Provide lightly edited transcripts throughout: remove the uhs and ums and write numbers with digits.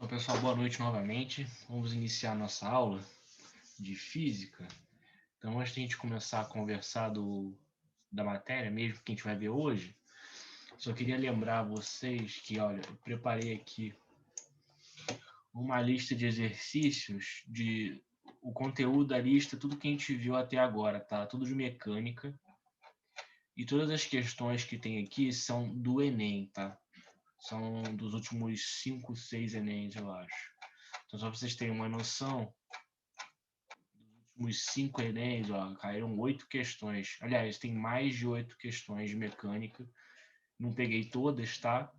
Bom, pessoal, boa noite novamente. Vamos iniciar nossa aula de física. Então, antes de a gente começar a conversar da matéria mesmo que a gente vai ver hoje, só queria lembrar a vocês que, olha, eu preparei aqui uma lista de exercícios o conteúdo da lista, tudo que a gente viu até agora, tá? Tudo de mecânica. E todas as questões que tem aqui são do Enem, tá? São dos últimos 5, 6 Enems, eu acho. Então, só para vocês terem uma noção, dos últimos 5 Enems, ó, caíram 8 questões. Aliás, tem mais de 8 questões de mecânica. Não peguei todas, tá?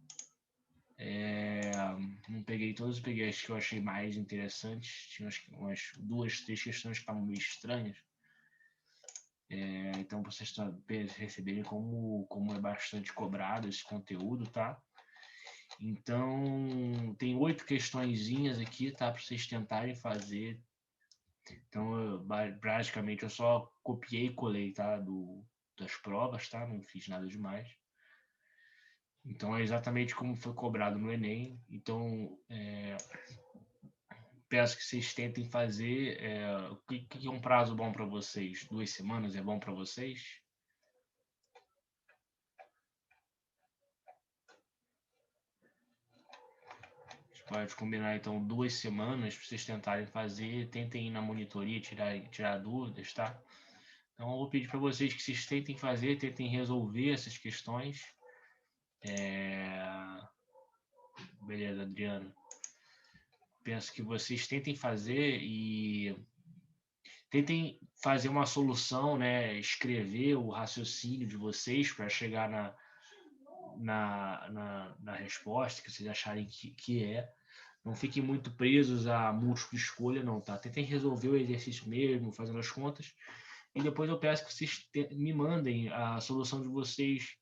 Não peguei todas, peguei as que eu achei mais interessantes. Tinha umas 2, 3 questões que estavam meio estranhas. Então, para vocês receberem como é bastante cobrado esse conteúdo, tá? Então, tem 8 questõezinhas aqui, tá? Para vocês tentarem fazer. Então, praticamente, eu só copiei e colei, tá? Das provas, tá? Não fiz nada demais. Então, é exatamente como foi cobrado no Enem. Então, peço que vocês tentem fazer. O que é um prazo bom para vocês? 2 semanas é bom para vocês? Pode combinar, então, 2 semanas para vocês tentarem fazer. Tentem ir na monitoria, tirar dúvidas, tá? Então, eu vou pedir para vocês que vocês tentem fazer, tentem resolver essas questões. Beleza, Adriano. Penso que vocês tentem fazer e tentem fazer uma solução, né? Escrever o raciocínio de vocês para chegar na resposta que vocês acharem que é. Não fiquem muito presos a múltipla escolha, não, tá? Tentem resolver o exercício mesmo, fazendo as contas. E depois eu peço que vocês me mandem a solução de vocês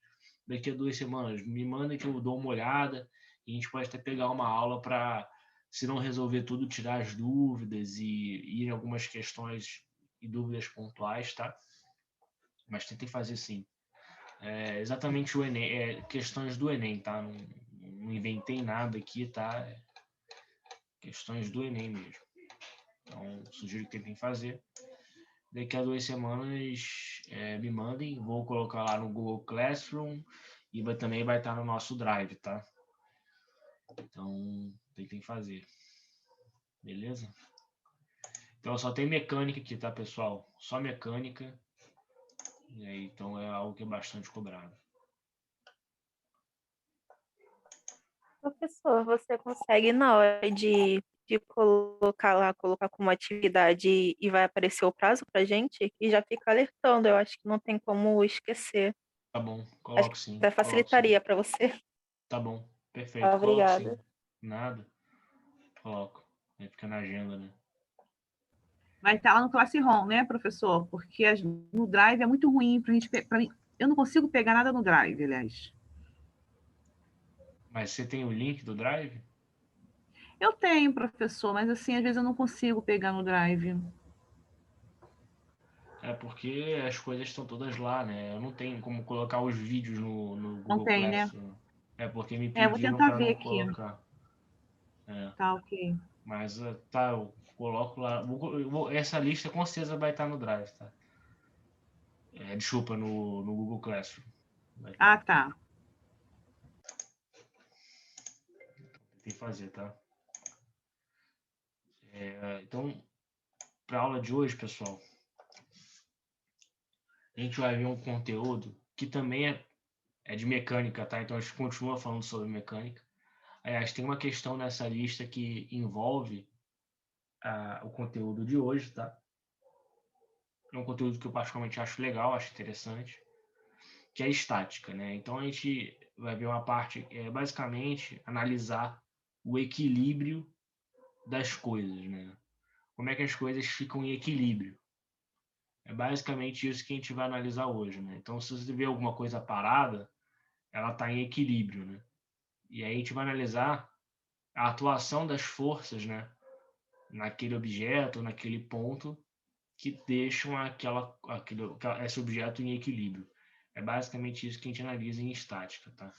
daqui a 2 semanas. Me mandem que eu dou uma olhada e a gente pode até pegar uma aula para, se não resolver tudo, tirar as dúvidas e ir em algumas questões e dúvidas pontuais, tá? Mas tentem fazer sim. Exatamente o Enem, questões do Enem, tá? Não inventei nada aqui, tá? Questões do Enem mesmo. Então, sugiro que tentem fazer. Daqui a 2 semanas me mandem, vou colocar lá no Google Classroom e também vai estar no nosso Drive, tá? Então, tentem fazer. Beleza? Então, só tem mecânica aqui, tá, pessoal? Só mecânica. E aí, então, é algo que é bastante cobrado. Professor, você consegue na hora de colocar lá, colocar como atividade e vai aparecer o prazo pra gente? E já fica alertando, eu acho que não tem como esquecer. Tá bom, Acho coloco que sim, até coloco sim. facilitaria para você. Tá bom, perfeito, coloco sim. Obrigada. Nada, coloco. Aí fica na agenda, né? Vai estar lá no Classroom, né, professor? Porque no Drive é muito ruim para a gente. Pra mim, eu não consigo pegar nada no Drive, aliás. Mas você tem o link do Drive? Eu tenho, professor, mas assim, às vezes eu não consigo pegar no Drive. É porque as coisas estão todas lá, né? Eu não tenho como colocar os vídeos no Não Google tem, né? Classroom. É porque me É, vou pediram tentar para ver não aqui. colocar. É, Tá, ok. mas tá, eu coloco lá. Essa lista com certeza vai estar no Drive, tá? Desculpa, no Google Classroom. Vai Ah, estar. tá. Tem que fazer, tá? Então, para a aula de hoje, pessoal, a gente vai ver um conteúdo que também é de mecânica, tá? Então a gente continua falando sobre mecânica. Aliás, tem uma questão nessa lista que envolve o conteúdo de hoje, tá? É um conteúdo que eu particularmente acho legal, acho interessante, que é estática, né? Então a gente vai ver uma parte, basicamente, analisar o equilíbrio das coisas, né? Como é que as coisas ficam em equilíbrio. É basicamente isso que a gente vai analisar hoje, né? Então, se você vê alguma coisa parada, ela está em equilíbrio, né? E aí a gente vai analisar a atuação das forças, né? Naquele objeto, naquele ponto, que deixam esse objeto em equilíbrio. É basicamente isso que a gente analisa em estática, tá?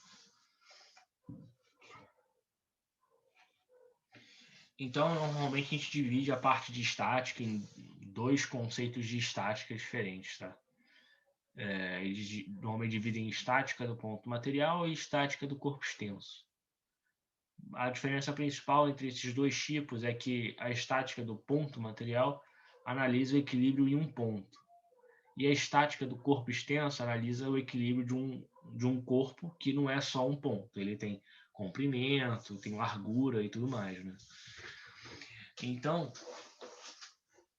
Então, normalmente a gente divide a parte de estática em dois conceitos de estática diferentes, tá? Eles normalmente dividem estática do ponto material e estática do corpo extenso. A diferença principal entre esses dois tipos é que a estática do ponto material analisa o equilíbrio em um ponto, e a estática do corpo extenso analisa o equilíbrio de um corpo que não é só um ponto. Ele tem comprimento, tem largura e tudo mais, né? Então,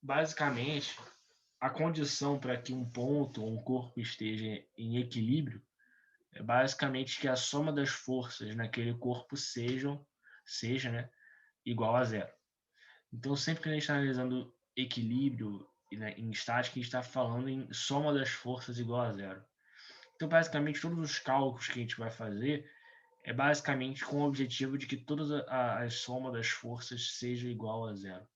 basicamente, a condição para que um ponto ou um corpo esteja em equilíbrio é basicamente que a soma das forças naquele corpo seja, né, igual a zero. Então, sempre que a gente está analisando equilíbrio, né, em estática, a gente está falando em soma das forças igual a zero. Então, basicamente, todos os cálculos que a gente vai fazer é basicamente com o objetivo de que toda a soma das forças seja igual a zero.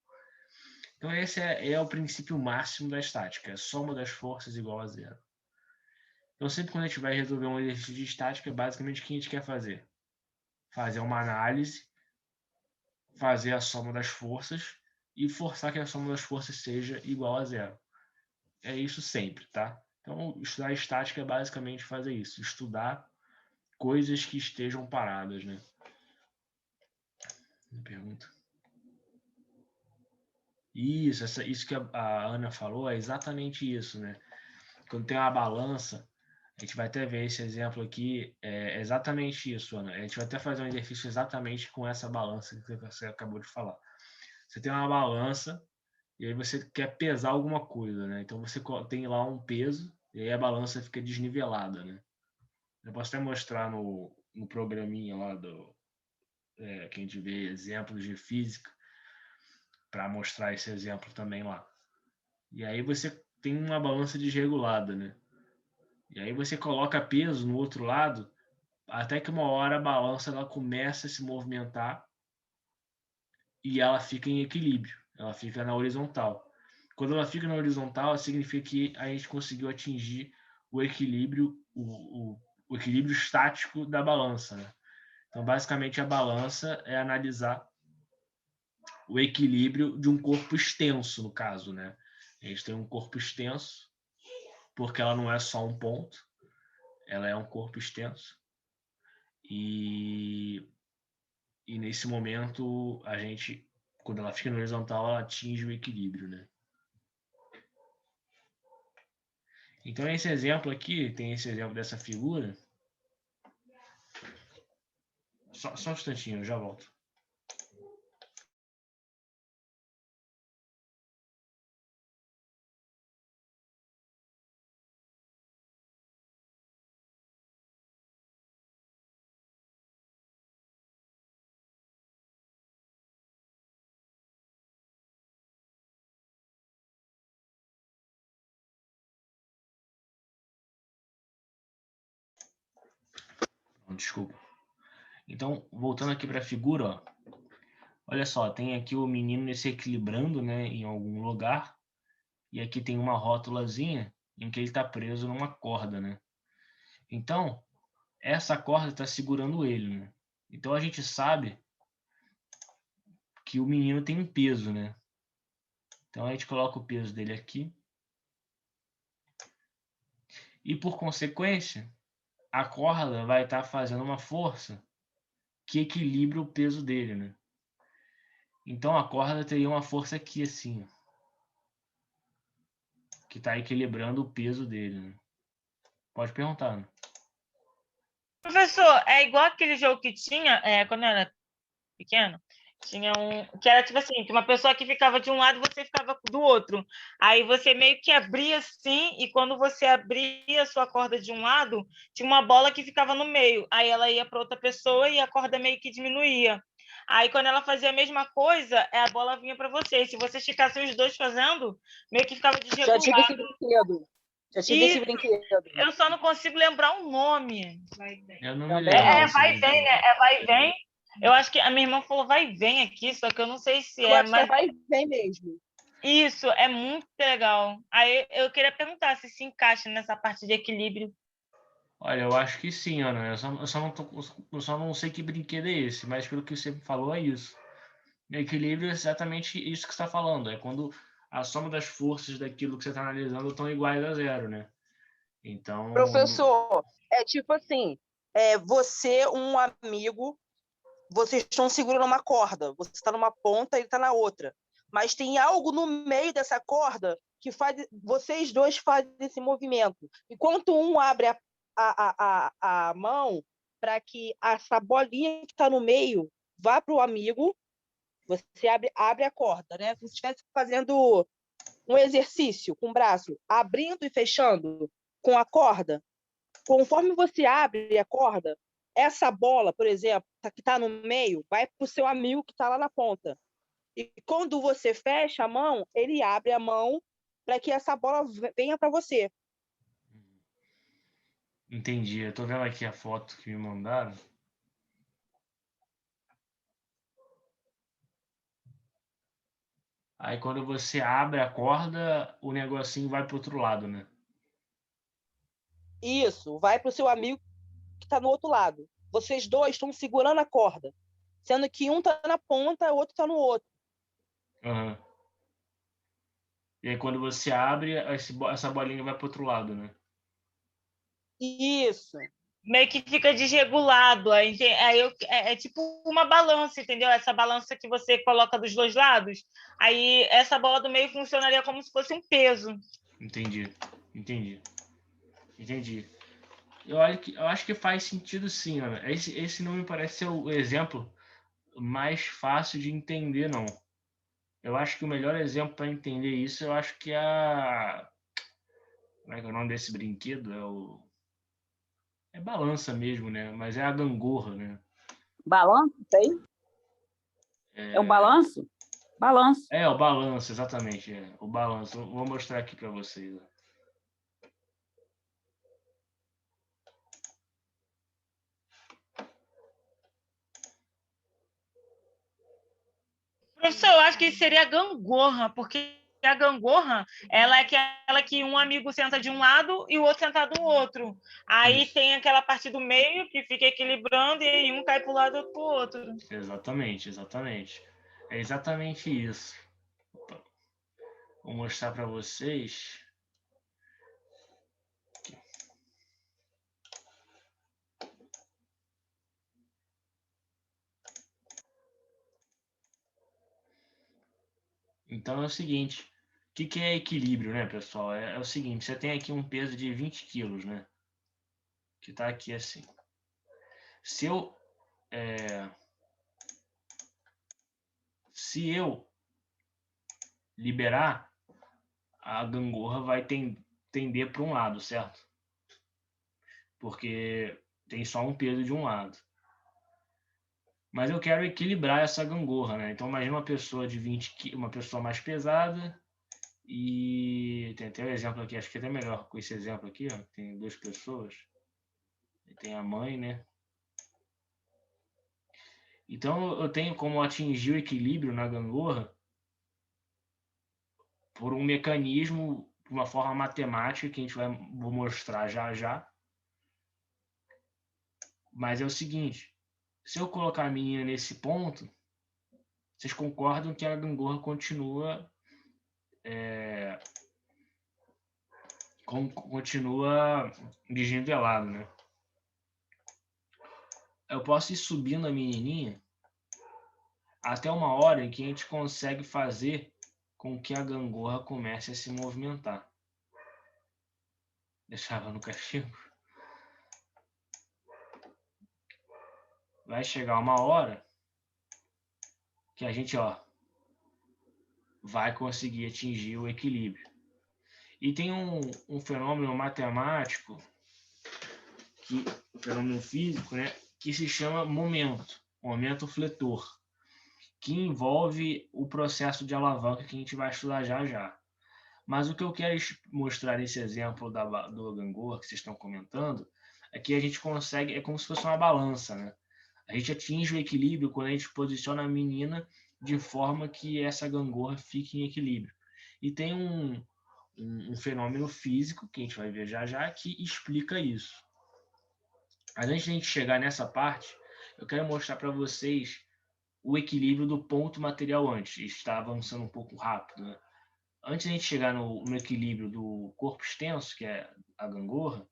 Então, esse é o princípio máximo da estática, a soma das forças igual a zero. Então, sempre quando a gente vai resolver um exercício de estática, basicamente o que a gente quer fazer? Fazer uma análise, fazer a soma das forças e forçar que a soma das forças seja igual a zero. É isso sempre, tá? Então, estudar estática é basicamente fazer isso, estudar coisas que estejam paradas, né? Pergunta. Isso que a Ana falou é exatamente isso, né? Quando tem uma balança, a gente vai até ver esse exemplo aqui, é exatamente isso, Ana. A gente vai até fazer um exercício exatamente com essa balança que você acabou de falar. Você tem uma balança e aí você quer pesar alguma coisa, né? Então você tem lá um peso e aí a balança fica desnivelada, né? Eu posso até mostrar no programinha lá que a gente vê exemplos de física para mostrar esse exemplo também lá. E aí você tem uma balança desregulada, né? E aí você coloca peso no outro lado, até que uma hora a balança ela começa a se movimentar e ela fica em equilíbrio, ela fica na horizontal. Quando ela fica na horizontal, significa que a gente conseguiu atingir o equilíbrio, o equilíbrio estático da balança, né? Então, basicamente, a balança é analisar o equilíbrio de um corpo extenso, no caso, né? A gente tem um corpo extenso, porque ela não é só um ponto, ela é um corpo extenso. E nesse momento, a gente, quando ela fica no horizontal, ela atinge o equilíbrio, né? Então, esse exemplo aqui, tem esse exemplo dessa figura. Só um instantinho, eu já volto. Desculpa. Então, voltando aqui para a figura, ó. Olha só, tem aqui o menino se equilibrando, né, em algum lugar. E aqui tem uma rótulazinha em que ele está preso numa corda, né? Então, essa corda está segurando ele, né? Então, a gente sabe que o menino tem um peso, né? Então, a gente coloca o peso dele aqui. E, por consequência, a corda vai estar fazendo uma força que equilibra o peso dele, né? Então, a corda teria uma força aqui, assim, ó, que está equilibrando o peso dele, né? Pode perguntar, né? Professor, é igual aquele jogo que tinha, quando eu era pequeno, tinha que era tipo assim, que uma pessoa que ficava de um lado e você ficava do outro. Aí você meio que abria assim, e quando você abria a sua corda de um lado, tinha uma bola que ficava no meio. Aí ela ia para outra pessoa e a corda meio que diminuía. Aí quando ela fazia a mesma coisa, a bola vinha para você. Se você ficasse os dois fazendo, meio que ficava desregulado. Já tive esse brinquedo. Esse brinquedo. Eu só não consigo lembrar o nome. Eu não me Também lembro. Vai e vem, né? Vai e vem. Eu acho que a minha irmã falou vai e vem aqui, só que eu não sei se Eu acho que vai e vem mesmo. Isso, é muito legal. Aí eu queria perguntar se encaixa nessa parte de equilíbrio. Olha, eu acho que sim, Ana. Eu só não sei que brinquedo é esse, mas pelo que você falou é isso. Equilíbrio é exatamente isso que você está falando. É quando a soma das forças daquilo que você está analisando estão iguais a zero, né? Então, Professor, é tipo assim, você, um amigo, vocês estão segurando uma corda. Você está numa ponta, ele está na outra. Mas tem algo no meio dessa corda que faz vocês dois fazem esse movimento. Enquanto um abre a mão para que essa bolinha que está no meio vá para o amigo, você abre a corda, né? Como se estivesse fazendo um exercício com o braço, abrindo e fechando com a corda. Conforme você abre a corda, essa bola, por exemplo, que está no meio, vai para o seu amigo que está lá na ponta. E quando você fecha a mão, ele abre a mão para que essa bola venha para você. entendi. Eu tô vendo aqui a foto que me mandaram. Aí quando você abre a corda, o negocinho vai pro outro lado, né? Isso, vai para o seu amigo que está no outro lado. Vocês dois estão segurando a corda, sendo que um está na ponta, o outro está no outro. Aham. E aí quando você abre, essa bolinha vai pro outro lado, né? Isso. Meio que fica desregulado. Aí, é tipo uma balança, entendeu? Essa balança que você coloca dos dois lados. Aí essa bola do meio funcionaria como se fosse um peso. Entendi. Eu acho que faz sentido sim, Ana. Esse não me parece ser o exemplo mais fácil de entender, não. Eu acho que o melhor exemplo para entender isso, eu acho que é a... Como é que é o nome desse brinquedo? É balança mesmo, né? Mas é a gangorra, né? Balanço, tem? É o balanço? Balanço. É, o balanço, exatamente. É. O balanço. Vou mostrar aqui para vocês. Ó. Professor, eu acho que seria a gangorra, porque a gangorra ela é aquela que um amigo senta de um lado e o outro senta do outro. Aí Isso. tem aquela parte do meio que fica equilibrando e aí um cai para o lado e outro para o outro. Exatamente. É exatamente isso. Opa. Vou mostrar para vocês. Aqui. Então é o seguinte. O que é equilíbrio, né, pessoal? É o seguinte, você tem aqui um peso de 20 quilos, né? Que está aqui assim. Se eu liberar, a gangorra vai tender para um lado, certo? Porque tem só um peso de um lado. Mas eu quero equilibrar essa gangorra, né? Então imagina uma pessoa de 20 quilos, uma pessoa mais pesada e tem até um exemplo aqui, acho que é até melhor com esse exemplo aqui, ó. Tem duas pessoas. Tem a mãe, né? Então eu tenho como atingir o equilíbrio na gangorra por um mecanismo, de uma forma matemática que vou mostrar já já. Mas é o seguinte, se eu colocar a menina nesse ponto, vocês concordam que a gangorra continua desnivelado, né? Eu posso ir subindo a menininha até uma hora em que a gente consegue fazer com que a gangorra comece a se movimentar. Deixava no cachimbo. Vai chegar uma hora que a gente, ó, vai conseguir atingir o equilíbrio. E tem um fenômeno matemático, um fenômeno físico, né, que se chama momento fletor, que envolve o processo de alavanca que a gente vai estudar já já. Mas o que eu quero mostrar nesse exemplo do gangorra que vocês estão comentando é que a gente consegue, é como se fosse uma balança, né? A gente atinge o equilíbrio quando a gente posiciona a menina de forma que essa gangorra fique em equilíbrio. E tem um fenômeno físico, que a gente vai ver já já, que explica isso. Mas antes de a gente chegar nessa parte, eu quero mostrar para vocês o equilíbrio do ponto material antes. Está avançando um pouco rápido, né? Antes de a gente chegar no equilíbrio do corpo extenso, que é a gangorra,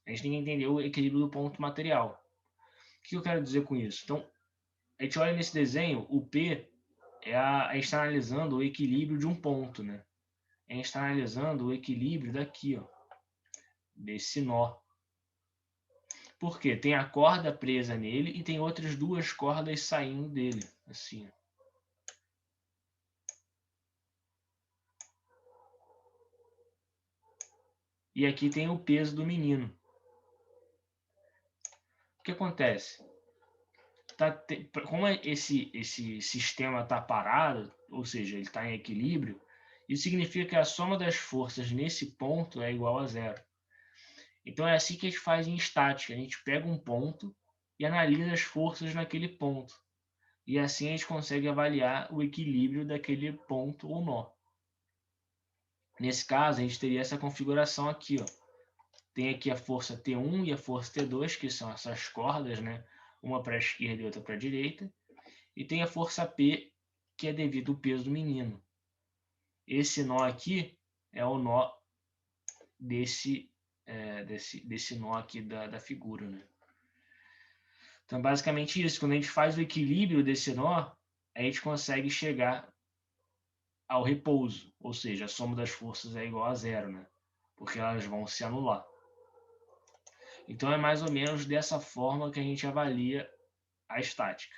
a gente tem que entender o equilíbrio do ponto material. O que eu quero dizer com isso? Então, a gente olha nesse desenho, o P a gente está analisando o equilíbrio de um ponto, né? A gente está analisando o equilíbrio daqui, ó, desse nó. Por quê? Tem a corda presa nele e tem outras duas cordas saindo dele, assim. E aqui tem o peso do menino. O que acontece? Como esse sistema está parado, ou seja, ele está em equilíbrio, isso significa que a soma das forças nesse ponto é igual a zero. Então é assim que a gente faz em estática. A gente pega um ponto e analisa as forças naquele ponto. E assim a gente consegue avaliar o equilíbrio daquele ponto ou nó. Nesse caso, a gente teria essa configuração aqui, ó. Tem aqui a força T1 e a força T2, que são essas cordas, né? Uma para a esquerda e outra para a direita. E tem a força P, que é devido ao peso do menino. Esse nó aqui é o nó desse nó aqui da figura, né? Então, basicamente isso. Quando a gente faz o equilíbrio desse nó, a gente consegue chegar ao repouso. Ou seja, a soma das forças é igual a zero, né? Porque elas vão se anular. Então, é mais ou menos dessa forma que a gente avalia a estática.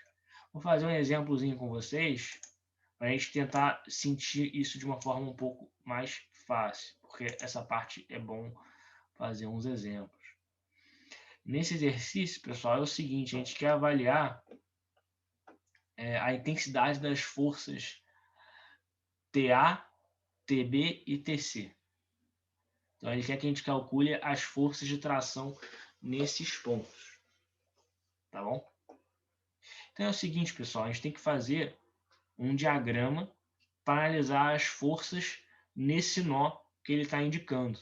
Vou fazer um exemplozinho com vocês para a gente tentar sentir isso de uma forma um pouco mais fácil, porque essa parte é bom fazer uns exemplos. Nesse exercício, pessoal, é o seguinte, a gente quer avaliar a intensidade das forças TA, TB e TC. Então, ele quer que a gente calcule as forças de tração nesses pontos. Tá bom? Então, é o seguinte, pessoal, a gente tem que fazer um diagrama para analisar as forças nesse nó que ele está indicando.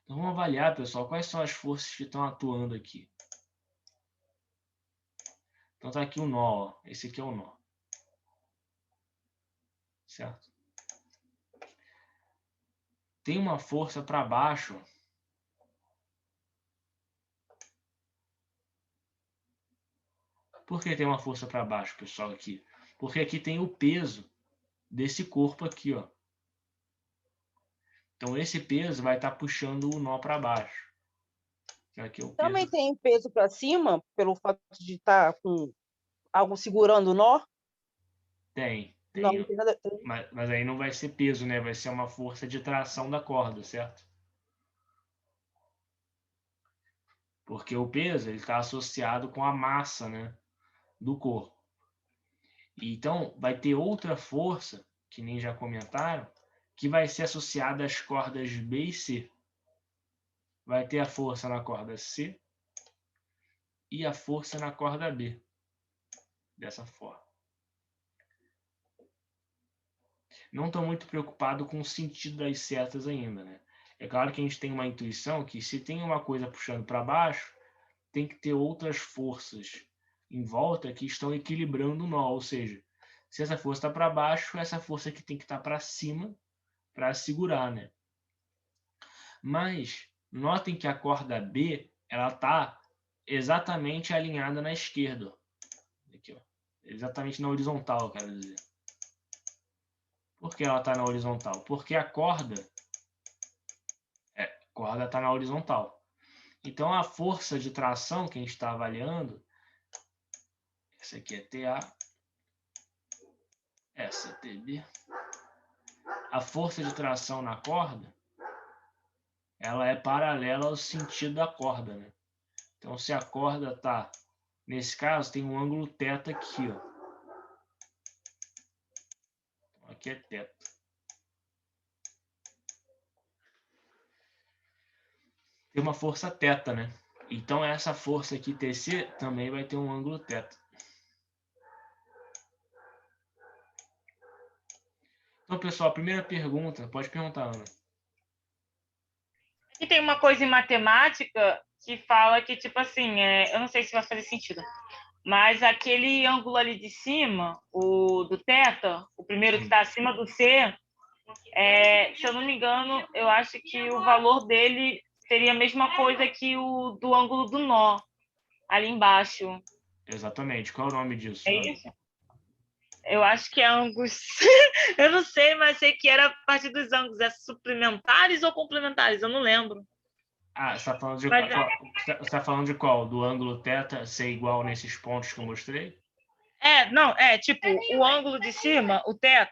Então, vamos avaliar, pessoal, quais são as forças que estão atuando aqui. Então, está aqui o nó, ó. Esse aqui é o nó. Certo? Tem uma força para baixo. Por que tem uma força para baixo, pessoal, aqui? Porque aqui tem o peso desse corpo aqui, ó. Então, esse peso vai estar puxando o nó para baixo. Aqui é o peso. Também tem peso para cima, pelo fato de estar com algo segurando o nó? Tem. Não, não tem nada. Mas aí não vai ser peso, né? Vai ser uma força de tração da corda, certo? Porque o peso está associado com a massa, né, do corpo. Então, vai ter outra força, que nem já comentaram, que vai ser associada às cordas B e C. Vai ter a força na corda C e a força na corda B. Dessa forma. Não estou muito preocupado com o sentido das setas ainda, né? É claro que a gente tem uma intuição que se tem uma coisa puxando para baixo, tem que ter outras forças em volta que estão equilibrando o nó, ou seja, se essa força está para baixo, essa força aqui tem que estar para cima para segurar, né? Mas notem que a corda B, ela está exatamente alinhada na esquerda. Aqui, ó. Exatamente na horizontal, quero dizer. Por que ela está na horizontal? Porque a corda está na horizontal. Então, a força de tração que a gente está avaliando, essa aqui é TA, essa é TB. A força de tração na corda, ela é paralela ao sentido da corda, né? Então, se a corda está, nesse caso, tem um ângulo θ aqui, ó. Aqui é θ. Tem uma força θ, né? Então, essa força aqui, TC, também vai ter um ângulo θ. Então, pessoal, a primeira pergunta, pode perguntar, Ana. Aqui tem uma coisa em matemática que fala que, tipo assim, eu não sei se vai fazer sentido, Mas aquele ângulo ali de cima, o do θ, o primeiro que está acima do C, se eu não me engano, eu acho que o valor dele seria a mesma coisa que o do ângulo do nó, ali embaixo. Exatamente. Qual é o nome disso? É isso? Eu acho que é ângulos. Eu não sei, mas sei que era a partir dos ângulos. É suplementares ou complementares? Eu não lembro. Ah, você está falando de Mas qual? Você tá falando de qual? Do ângulo θ ser igual nesses pontos que eu mostrei? não, tipo, o ângulo de cima, o θ,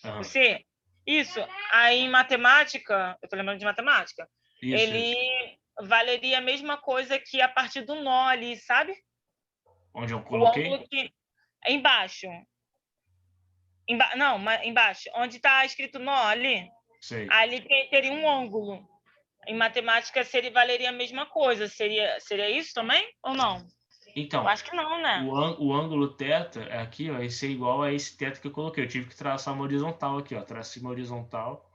Aham. o C, isso. Aí em matemática, eu tô lembrando de matemática, Isso. ele valeria a mesma coisa que a partir do nó ali, sabe? Onde eu O coloquei? ângulo que. Embaixo. Não, embaixo. Onde está escrito nó ali, Sei. ali teria um ângulo. Em matemática valeria a mesma coisa. Seria isso também ou não? Então, Eu acho que não, né? o ângulo θ aqui, ó, esse é igual a esse θ que eu coloquei. Eu tive que traçar uma horizontal aqui, ó. Tracei uma horizontal.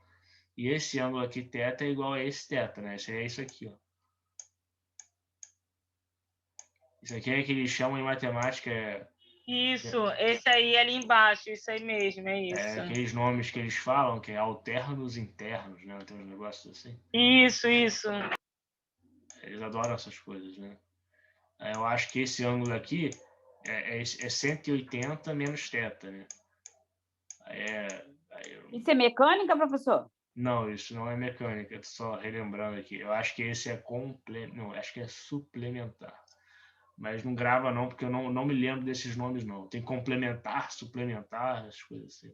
E esse ângulo aqui, θ, é igual a esse θ, né? Seria isso aqui, ó. Isso aqui é que eles chamam em matemática, Isso, esse aí ali embaixo, isso aí mesmo, é isso. aqueles nomes que eles falam, que é alternos internos, né? Tem uns negócios assim. Isso. Eles adoram essas coisas, né? Eu acho que esse ângulo aqui é 180 menos θ, né? Isso é mecânica, professor? Não, isso não é mecânica, só relembrando aqui. Eu acho que esse é não, acho que é suplementar. Mas não grava não, porque eu não me lembro desses nomes não. Tem complementar, suplementar, as coisas assim.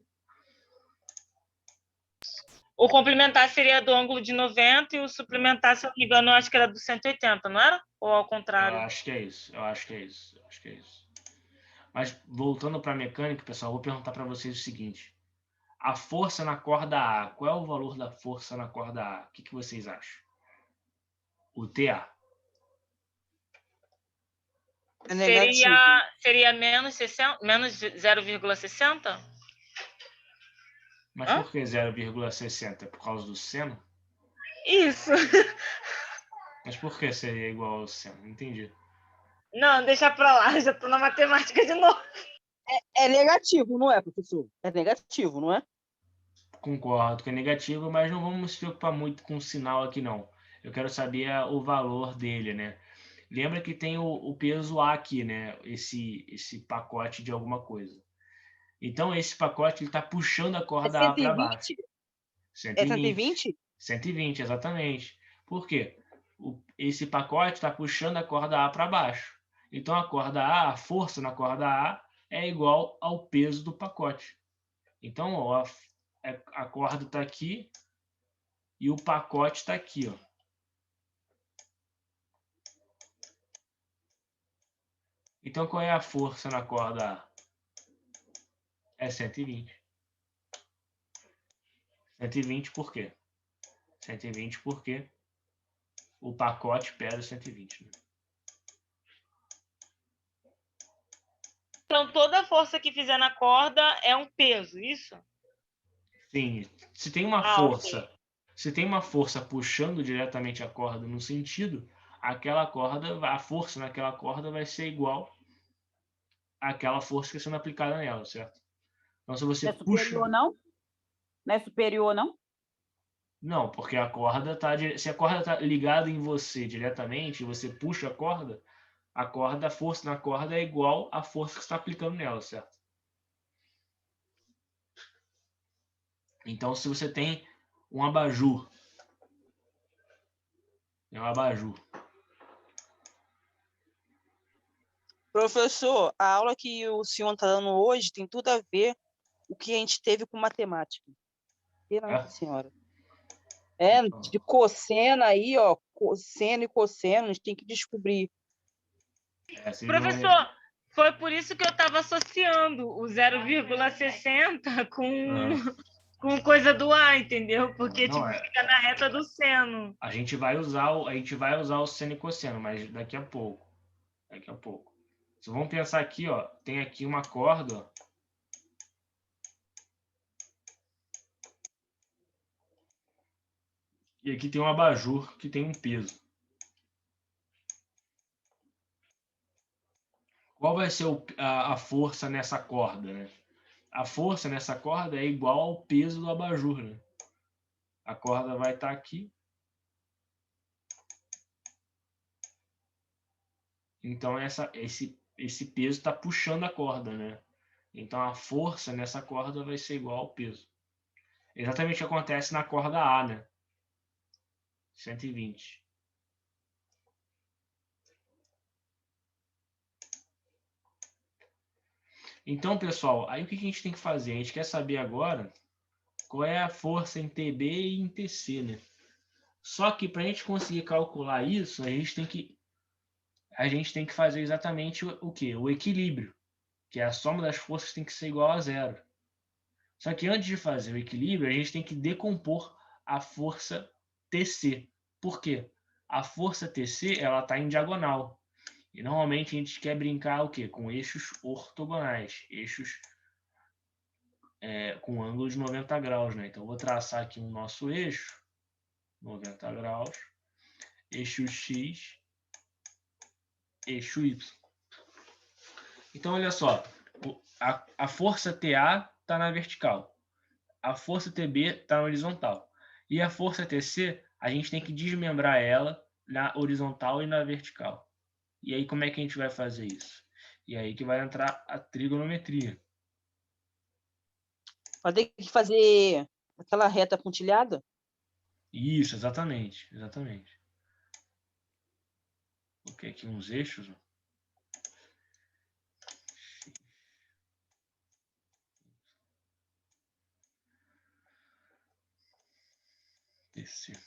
O complementar seria do ângulo de 90 e o suplementar, se eu não me engano, eu acho que era do 180, não era? Ou ao Eu contrário? acho que é isso, eu acho que é isso, eu acho que é isso. Mas voltando para a mecânica, pessoal, eu vou perguntar para vocês o seguinte. A força na corda A, qual é o valor da força na corda A? O que vocês acham? O TA. É negativo. Seria menos 0,60? Mas Hã? por que 0,60? Por causa do seno? Isso. Mas por que seria igual ao seno? Não entendi. Não, deixa pra lá, já tô na matemática de novo. É negativo, não é, professor? É negativo, não é? Concordo que é negativo, mas não vamos se preocupar muito com o sinal aqui não. Eu quero saber o valor dele, né? Lembra que tem o peso A aqui, né? Esse pacote de alguma coisa. Então, esse pacote está puxando a É corda A para baixo. 120? 120. É 120? 120, exatamente. Por quê? Esse pacote está puxando a corda A para baixo. Então, a força na corda A é igual ao peso do pacote. Então, ó, a corda está aqui e o pacote está aqui, ó. Então, qual é a força na corda A? É 120. 120 por quê? 120 porque o pacote pesa 120. Né? Então, toda força que fizer na corda é um peso, isso? Sim, se tem uma força, ok. se tem uma força puxando diretamente a corda no sentido, aquela corda, a força naquela corda vai ser igual àquela força que está sendo aplicada nela, certo? Então, se você Não é puxa... superior, não? Não é superior, não? Não, porque a corda tá... Se a corda está ligada em você diretamente, e você puxa a corda, a força na corda é igual à força que está aplicando nela, certo? Então, se você tem um abajur, é um abajur. Professor, a aula que o senhor está dando hoje tem tudo a ver com o que a gente teve com matemática. Nossa senhora. De cosseno aí, ó, cosseno e cosseno, a gente tem que descobrir. Professor, foi por isso que eu estava associando o 0,60 com coisa do A, entendeu? Porque fica na reta do seno. A gente vai usar o seno e cosseno, mas daqui a pouco. Daqui a pouco. Então, vamos pensar aqui, ó. Tem aqui uma corda, ó. E aqui tem um abajur que tem um peso. Qual vai ser a força nessa corda, né? A força nessa corda é igual ao peso do abajur, né? A corda vai estar aqui. Então, esse peso está puxando a corda, né? Então, a força nessa corda vai ser igual ao peso. Exatamente o que acontece na corda A, né? 120. Então, pessoal, aí o que a gente tem que fazer? A gente quer saber agora qual é a força em TB e em TC, né? Só que para a gente conseguir calcular isso, a gente tem que fazer exatamente o quê? O equilíbrio, que é a soma das forças tem que ser igual a zero. Só que antes de fazer o equilíbrio, a gente tem que decompor a força TC. Por quê? A força TC ela está em diagonal. E normalmente a gente quer brincar o quê? Com eixos ortogonais, eixos com ângulo de 90 graus, né? Então eu vou traçar aqui o nosso eixo, 90 graus, eixo X, eixo Y. Então olha só, a força TA está na vertical, a força TB está na horizontal. E a força TC, a gente tem que desmembrar ela na horizontal e na vertical. E aí como é que a gente vai fazer isso? E aí que vai entrar a trigonometria. Vai ter que fazer aquela reta pontilhada? Isso, exatamente, exatamente. Coloquei aqui uns eixos. Descer.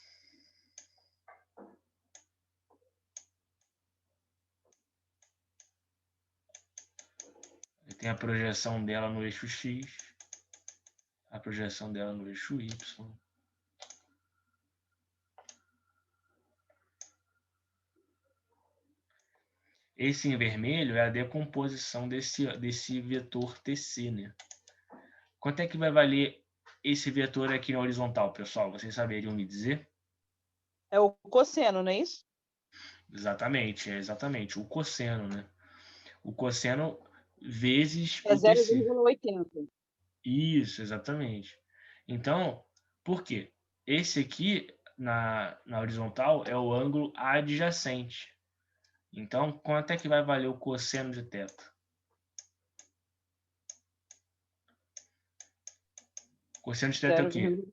Tem a projeção dela no eixo X, a projeção dela no eixo Y. Esse em vermelho é a decomposição desse vetor TC, né? Quanto é que vai valer esse vetor aqui na horizontal, pessoal? Vocês saberiam me dizer? É o cosseno, não é isso? Exatamente, é exatamente o cosseno, né? O cosseno vezes É o TC. 0,80. Isso, exatamente. Então, por quê? Esse aqui, na horizontal, é o ângulo adjacente. Então, quanto é que vai valer o cosseno de θ? Cosseno de θ é o quê?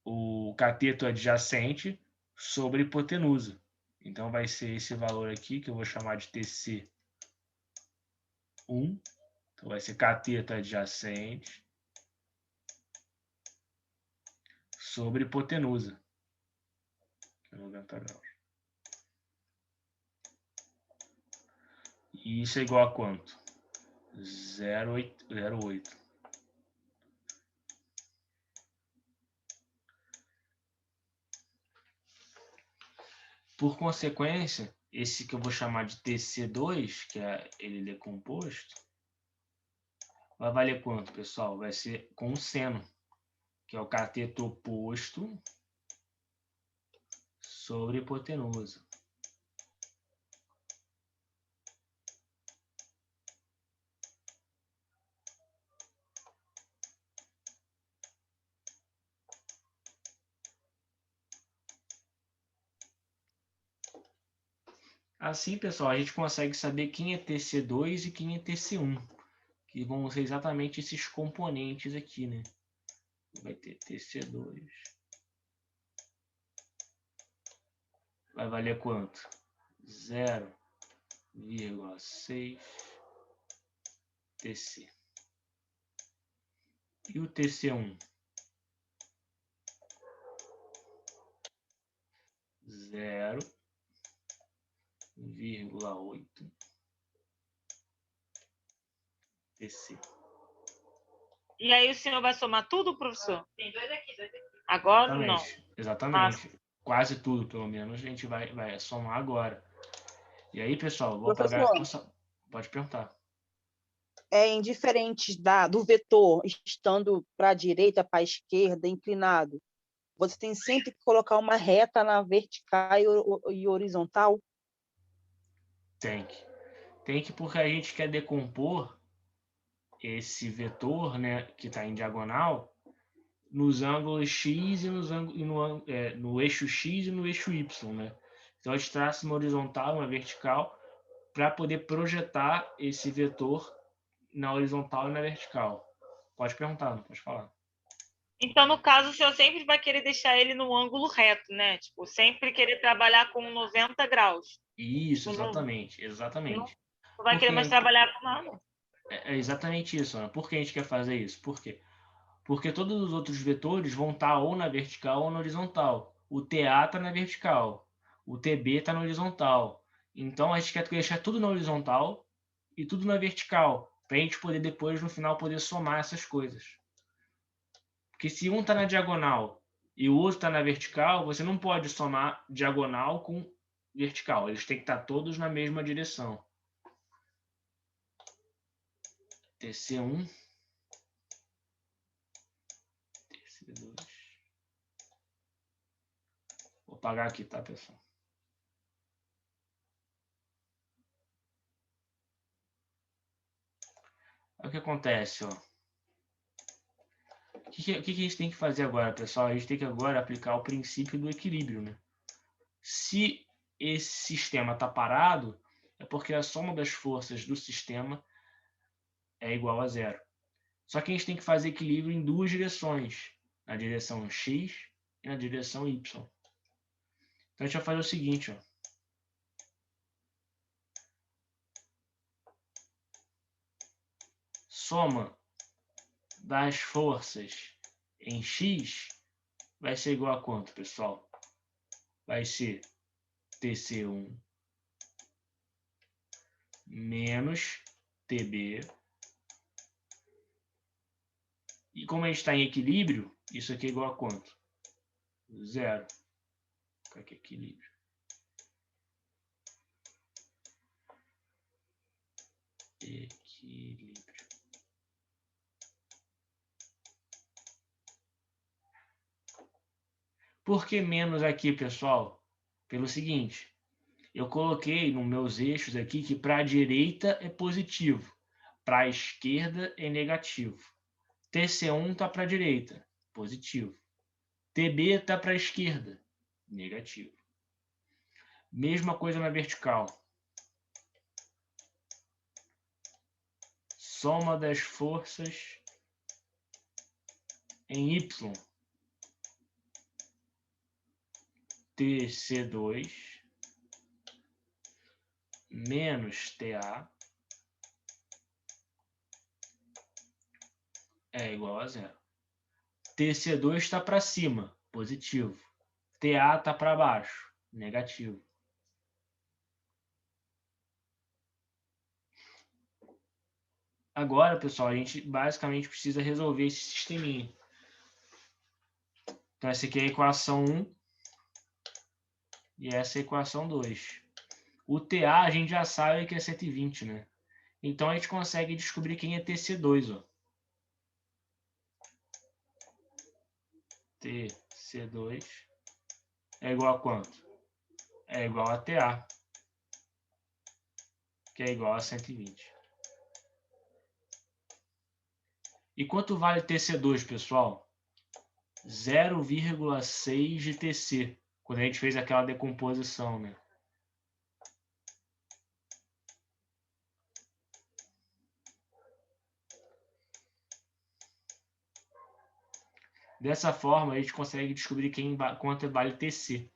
O cateto adjacente sobre hipotenusa. Então, vai ser esse valor aqui, que eu vou chamar de TC1. Então, vai ser cateto adjacente sobre hipotenusa, que é 90 graus. E isso é igual a quanto? 0,8. Por consequência, esse que eu vou chamar de TC2, que é ele decomposto, vai valer quanto, pessoal? Vai ser com o seno, que é o cateto oposto sobre hipotenusa. Assim, pessoal, a gente consegue saber quem é TC2 e quem é TC1, que vão ser exatamente esses componentes aqui, né? Vai ter TC2. Vai valer quanto? 0,6 TC. E o TC1? 0,8 TC. E aí o senhor vai somar tudo, professor? Tem dois aqui. Agora não. Exatamente. Quase tudo, pelo menos, a gente vai somar agora. E aí, pessoal, vou apagar Professor, aqui só. Pode perguntar. é indiferente do vetor estando para a direita, para a esquerda, inclinado. Você tem sempre que colocar uma reta na vertical e horizontal? Tem que. Tem que, porque a gente quer decompor esse vetor, né, que está em diagonal, nos ângulos x e, no eixo x e no eixo y, né? Então a gente traça uma horizontal, uma vertical, para poder projetar esse vetor na horizontal e na vertical. Pode perguntar, não pode falar. Então, no caso, o senhor sempre vai querer deixar ele no ângulo reto, né? Tipo, sempre querer trabalhar com 90 graus. Isso, Não, exatamente. não vai querer mais trabalhar com nada. É exatamente isso, Ana. Por que a gente quer fazer isso? Por quê? Porque todos os outros vetores vão estar ou na vertical ou na horizontal. O TA está na vertical, o TB está na horizontal. Então a gente quer deixar tudo na horizontal e tudo na vertical, para a gente poder depois, no final, poder somar essas coisas. Porque se um está na diagonal e o outro está na vertical, você não pode somar diagonal com vertical. Eles têm que estar todos na mesma direção. TC1, TC2. Vou apagar aqui, tá, pessoal? Olha o que acontece, ó. O que a gente tem que fazer agora, pessoal? A gente tem que agora aplicar o princípio do equilíbrio, né? Se esse sistema está parado, é porque a soma das forças do sistema é igual a zero. Só que a gente tem que fazer equilíbrio em duas direções, na direção x e na direção y. Então a gente vai fazer o seguinte, ó. Soma das forças em x vai ser igual a quanto, pessoal? Vai ser TC1 menos TB. E como a gente está em equilíbrio, isso aqui é igual a quanto? Zero. Fica aqui equilíbrio. Equilíbrio. Por que menos aqui, pessoal? Pelo seguinte, eu coloquei nos meus eixos aqui que para a direita é positivo, para a esquerda é negativo. TC1 está para a direita, positivo. TB está para a esquerda, negativo. Mesma coisa na vertical. Soma das forças em Y. TC2 menos TA é igual a zero. TC2 está para cima, positivo. TA está para baixo, negativo. Agora, pessoal, a gente basicamente precisa resolver esse sisteminha. Então, essa aqui é a equação 1 e essa é a equação 2. O TA a gente já sabe que é 120, né? Então, a gente consegue descobrir quem é TC2, ó. TC2 é igual a quanto? É igual a TA, que é igual a 120. E quanto vale TC2, pessoal? 0,6 de TC, quando a gente fez aquela decomposição, né? Dessa forma, a gente consegue descobrir quanto vale TC.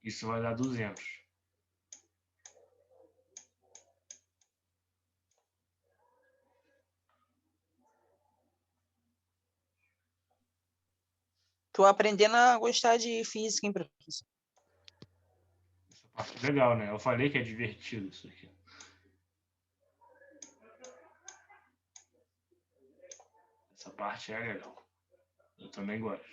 Isso vai dar 200. Tô aprendendo a gostar de física, hein, professor? Essa parte é legal, né? Eu falei que é divertido isso aqui. Essa parte é legal. Eu também gosto.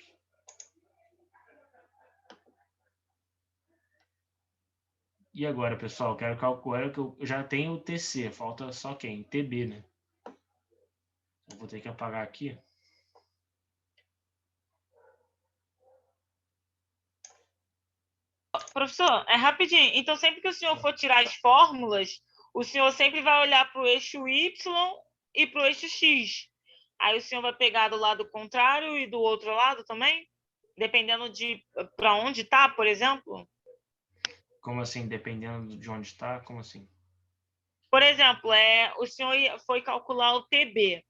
E agora, pessoal, quero calcular que eu já tenho o TC, falta só quem? TB, né? Eu vou ter que apagar aqui. Professor, é rapidinho. Então, sempre que o senhor for tirar as fórmulas, o senhor sempre vai olhar para o eixo Y e para o eixo X. Aí o senhor vai pegar do lado contrário e do outro lado também? Dependendo de para onde está, por exemplo? Como assim? Dependendo de onde está? Como assim? Por exemplo, o senhor foi calcular o TB.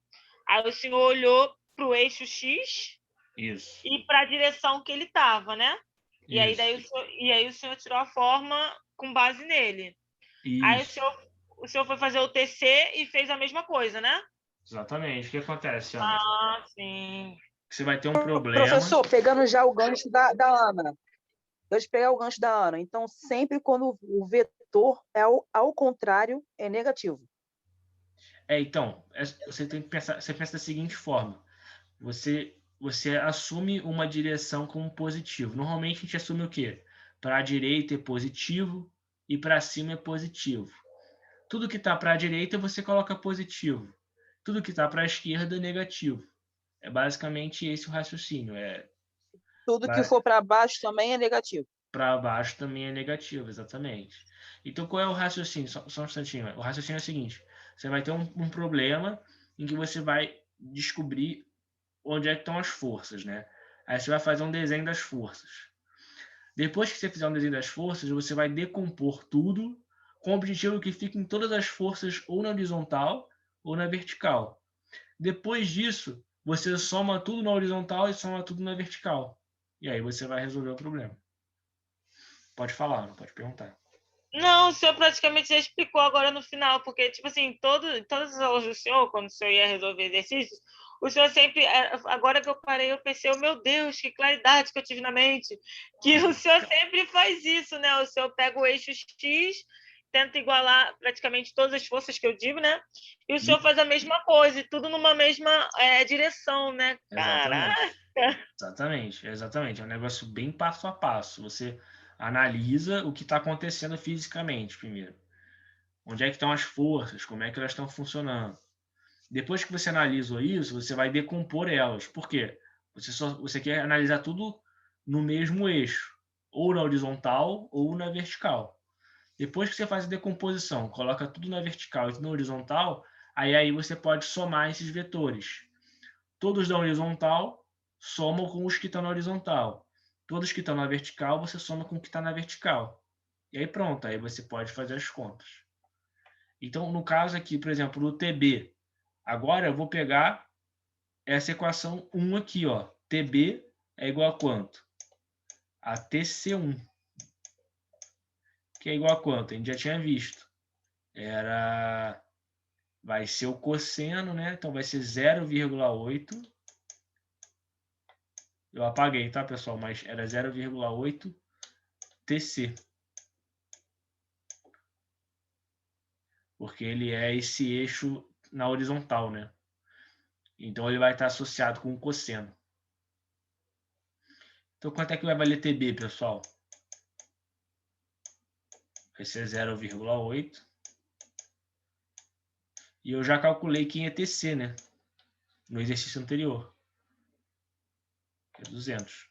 Aí o senhor olhou para o eixo X Isso. e para a direção que ele estava, né? E aí, Isso. o senhor tirou a forma com base nele. Aí Isso. o senhor foi fazer o TC e fez a mesma coisa, né? Exatamente. O que acontece, Ana? Ah, sim. Você vai ter um problema. Professor, pegando já o gancho da Ana. Deixa eu pegar o gancho da Ana. Então, sempre quando o vetor é ao contrário, é negativo. Então, você tem que pensar, você pensa da seguinte forma. Você assume uma direção como positivo. Normalmente a gente assume o quê? Para a direita é positivo e para cima é positivo. Tudo que está para a direita você coloca positivo. Tudo que está para a esquerda é negativo. É basicamente esse o raciocínio. Tudo que for para baixo também é negativo. Para baixo também é negativo, exatamente. Então, qual é o raciocínio? Só um instantinho. O raciocínio é o seguinte: você vai ter um problema em que você vai descobrir onde é que estão as forças, né? Aí você vai fazer um desenho das forças. Depois que você fizer um desenho das forças, você vai decompor tudo com o objetivo que fiquem todas as forças ou na horizontal ou na vertical. Depois disso, você soma tudo na horizontal e soma tudo na vertical. E aí você vai resolver o problema. Pode falar, não pode perguntar. Não, o senhor praticamente já explicou agora no final, porque, tipo assim, todas as aulas do senhor, quando o senhor ia resolver exercícios, o senhor sempre, agora que eu parei, eu pensei, oh, meu Deus, que claridade que eu tive na mente, que o senhor sempre faz isso, né? O senhor pega o eixo X, tenta igualar praticamente todas as forças que eu digo, né? E o senhor faz a mesma coisa, e tudo numa mesma direção, né? Caraca! Exatamente. É um negócio bem passo a passo. Você analisa o que está acontecendo fisicamente primeiro. Onde é que estão as forças? Como é que elas estão funcionando? Depois que você analisou isso, você vai decompor elas. Por quê? Você quer analisar tudo no mesmo eixo, ou na horizontal ou na vertical. Depois que você faz a decomposição, coloca tudo na vertical e tudo na horizontal, aí você pode somar esses vetores. Todos da horizontal somam com os que estão na horizontal. Todos que estão na vertical, você soma com o que está na vertical. E aí pronto, aí você pode fazer as contas. Então, no caso aqui, por exemplo, do TB, agora eu vou pegar essa equação 1 aqui, ó. TB é igual a quanto? A TC1. Que é igual a quanto? A gente já tinha visto. Vai ser o cosseno, né? Então vai ser 0,8. Eu apaguei, tá, pessoal? Mas era 0,8 TC. Porque ele é esse eixo na horizontal, né? Então ele vai estar associado com o cosseno. Então quanto é que vai valer TB, pessoal? Vai ser 0,8. E eu já calculei quem é TC, né? No exercício anterior. Que é 200.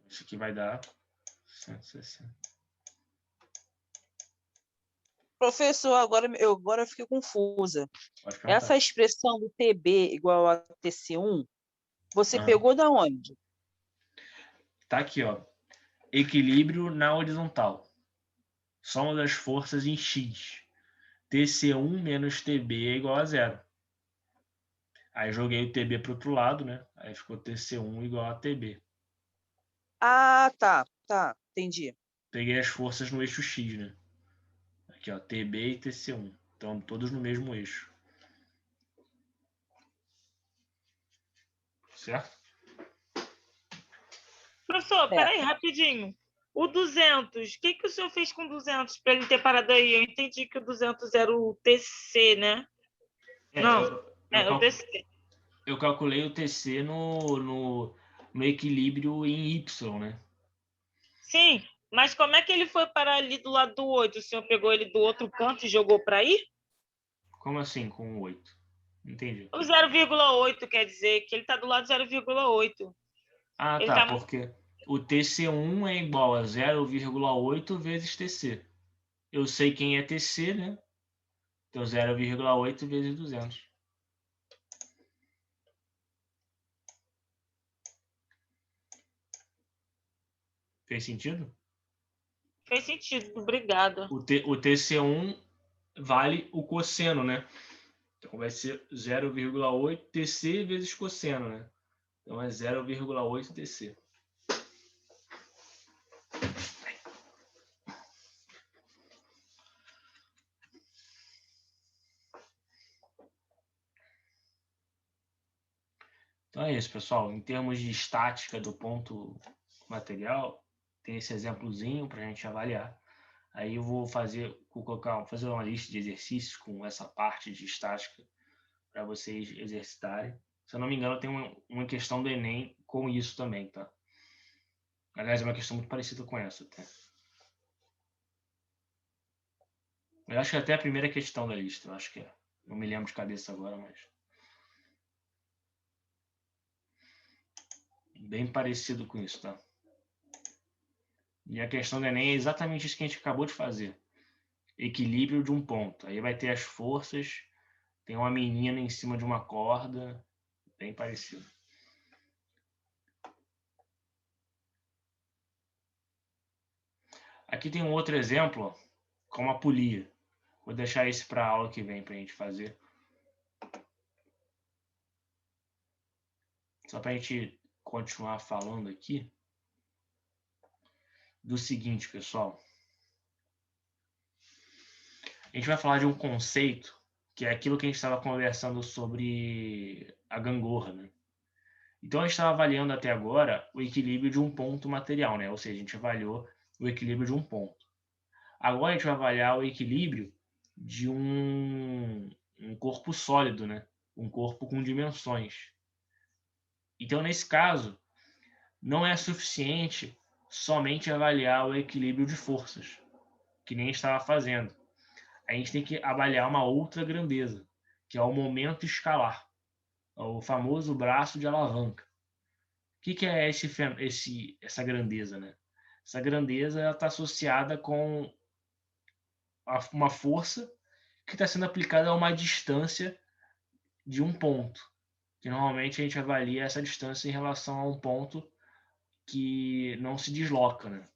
Isso aqui vai dar 160. Professor, agora eu fiquei confusa. Pode perguntar. Essa expressão do TB igual a TC1, você pegou da onde? Tá aqui, ó. Equilíbrio na horizontal. Soma das forças em X. TC1 menos TB é igual a 0. Aí joguei o TB para o outro lado, né? Aí ficou TC1 igual a TB. Ah, tá, entendi. Peguei as forças no eixo X, né? Aqui, ó, TB e TC1. Então, todos no mesmo eixo. Certo? Professor, peraí, rapidinho. O 200, o que o senhor fez com 200 para ele ter parado aí? Eu entendi que o 200 era o TC, né? Não, o TC. Eu calculei o TC no equilíbrio em Y, né? Sim, mas como é que ele foi parar ali do lado do 8? O senhor pegou ele do outro canto e jogou para aí? Como assim com o 8? Entendi. O 0,8 quer dizer que ele está do lado 0,8. Ah, Ele tá, tá... porque o TC1 é igual a 0,8 vezes TC. Eu sei quem é TC, né? Então 0,8 vezes 200. Fez sentido? Fez sentido, obrigada. O TC1 vale o cosseno, né? Então vai ser 0,8 TC vezes cosseno, né? Então é 0,8 TC. Então é isso, pessoal. Em termos de estática do ponto material, tem esse exemplozinho para a gente avaliar. Aí eu vou fazer uma lista de exercícios com essa parte de estática para vocês exercitarem. Se eu não me engano, tem uma questão do Enem com isso também, tá? Aliás, é uma questão muito parecida com essa, até. Eu acho que até a primeira questão da lista, eu acho que é. Não me lembro de cabeça agora, mas... bem parecido com isso, tá? E a questão do Enem é exatamente isso que a gente acabou de fazer. Equilíbrio de um ponto. Aí vai ter as forças, tem uma menina em cima de uma corda, bem parecido. Aqui tem um outro exemplo, ó, com uma polia. Vou deixar esse para a aula que vem para a gente fazer. Só para a gente continuar falando aqui do seguinte, pessoal. A gente vai falar de um conceito que é aquilo que a gente estava conversando sobre a gangorra, né? Então a gente estava avaliando até agora o equilíbrio de um ponto material, né? Ou seja, a gente avaliou o equilíbrio de um ponto. Agora a gente vai avaliar o equilíbrio de um corpo sólido, né? Um corpo com dimensões. Então, nesse caso, não é suficiente somente avaliar o equilíbrio de forças, que nem a gente estava fazendo. A gente tem que avaliar uma outra grandeza, que é o momento escalar, o famoso braço de alavanca. O que é essa grandeza, né? Essa grandeza está associada com uma força que está sendo aplicada a uma distância de um ponto, que normalmente a gente avalia essa distância em relação a um ponto que não se desloca, né?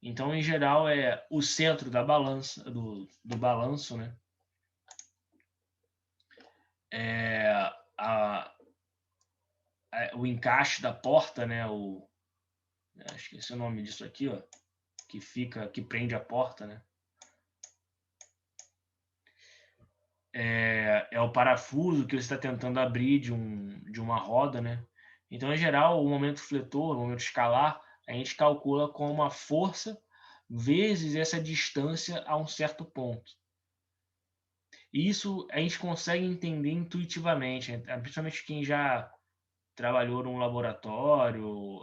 Então, em geral, é o centro da balança, do balanço, né? O encaixe da porta, né? Esqueci o nome disso aqui, ó, que prende a porta, né? É o parafuso que você está tentando abrir de uma roda, né? Então, em geral, o momento fletor, o momento escalar, a gente calcula com uma força vezes essa distância a um certo ponto. E isso a gente consegue entender intuitivamente, principalmente quem já trabalhou num laboratório, ou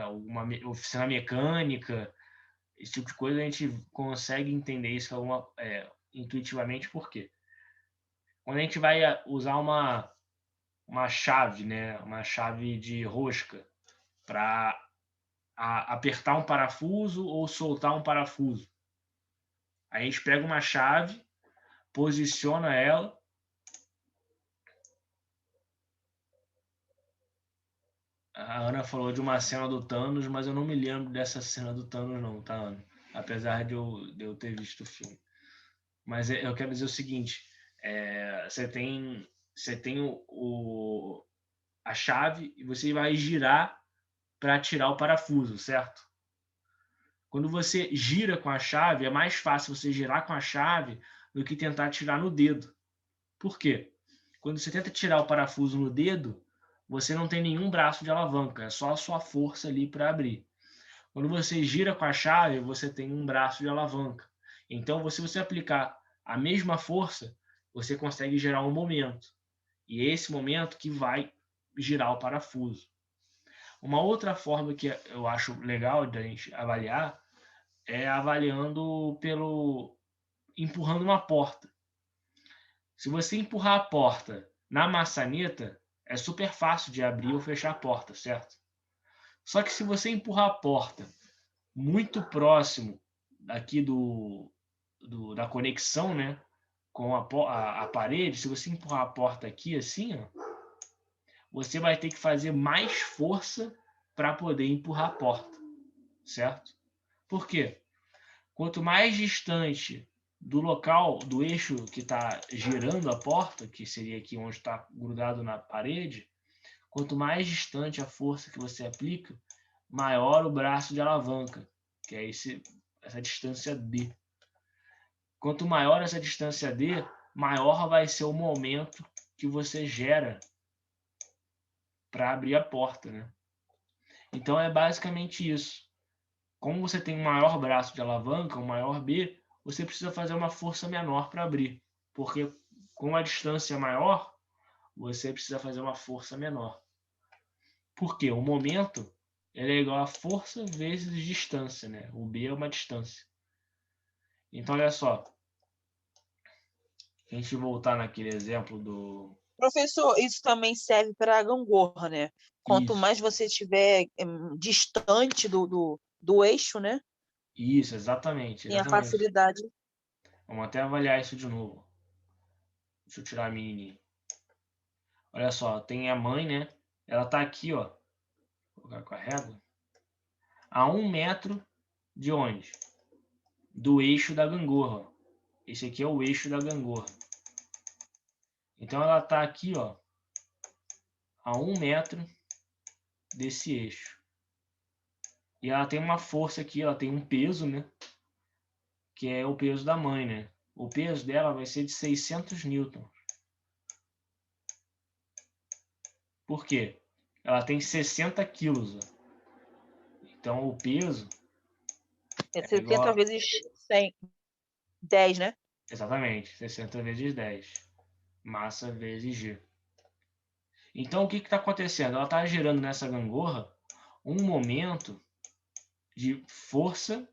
alguma oficina mecânica, esse tipo de coisa, a gente consegue entender isso intuitivamente. Por quê? Quando a gente vai usar uma chave, né, uma chave de rosca, para apertar um parafuso ou soltar um parafuso, a gente pega uma chave, posiciona ela, a Ana falou de uma cena do Thanos, mas eu não me lembro dessa cena do Thanos não, tá, Ana? Apesar de eu ter visto o filme. Mas eu quero dizer o seguinte, você tem a chave e você vai girar para tirar o parafuso, certo? Quando você gira com a chave, é mais fácil você girar com a chave do que tentar tirar no dedo. Por quê? Quando você tenta tirar o parafuso no dedo, você não tem nenhum braço de alavanca, é só a sua força ali para abrir. Quando você gira com a chave, você tem um braço de alavanca. Então, se você aplicar a mesma força, você consegue gerar um momento. E é esse momento que vai girar o parafuso. Uma outra forma que eu acho legal da gente avaliar é avaliando empurrando uma porta. Se você empurrar a porta na maçaneta, é super fácil de abrir ou fechar a porta, certo? Só que se você empurrar a porta muito próximo aqui da conexão, né, com a parede, se você empurrar a porta aqui assim, ó, você vai ter que fazer mais força para poder empurrar a porta, certo? Por quê? Quanto mais distante do local, do eixo que está girando a porta, que seria aqui onde está grudado na parede, quanto mais distante a força que você aplica, maior o braço de alavanca, que é essa distância D. Quanto maior essa distância D, maior vai ser o momento que você gera para abrir a porta, né? Então é basicamente isso. Como você tem um maior braço de alavanca, um maior B, você precisa fazer uma força menor para abrir, porque com a distância maior, você precisa fazer uma força menor. Por quê? O momento ele é igual a força vezes distância, né? O B é uma distância. Então, olha só. Se a gente voltar naquele exemplo do... Professor, isso também serve para a gangorra, né? Quanto Isso, mais você estiver distante do eixo, né? isso, exatamente, Tem a exatamente. facilidade. Vamos até avaliar isso de novo. Deixa eu tirar a menininha. Olha só, tem a mãe, né? Ela tá aqui, ó. Vou colocar com a régua. A 1 metro de onde? Do eixo da gangorra. Esse aqui é o eixo da gangorra. Então ela tá aqui, ó, a 1 metro desse eixo. E ela tem uma força aqui, ela tem um peso, né? Que é o peso da mãe, né? O peso dela vai ser de 600 newtons. Por quê? Ela tem 60 quilos. Ó. Então o peso É é igual 60 a... vezes 100, 10, né? Exatamente, 60 vezes 10. Massa vezes G. Então o que está acontecendo? Ela está gerando nessa gangorra um momento de força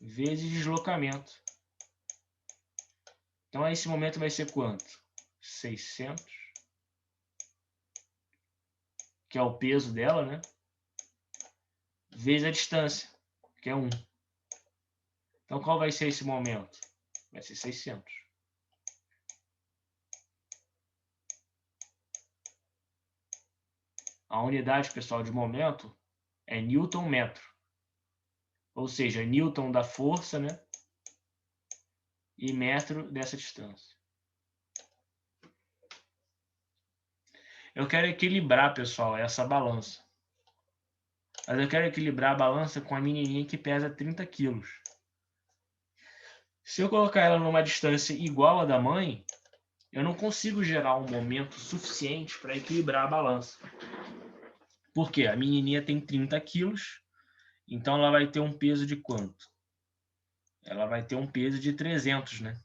vezes deslocamento. Então esse momento vai ser quanto? 600, que é o peso dela, né? Vezes a distância, que é 1. Então qual vai ser esse momento? Vai ser 600. A unidade, pessoal, de momento é Newton-metro. Ou seja, Newton da força, né? E metro dessa distância. Eu quero equilibrar, pessoal, essa balança. Mas eu quero equilibrar a balança com a menininha que pesa 30 quilos. Se eu colocar ela numa distância igual à da mãe, eu não consigo gerar um momento suficiente para equilibrar a balança. Por quê? A menininha tem 30 quilos, então ela vai ter um peso de quanto? Ela vai ter um peso de 300, né?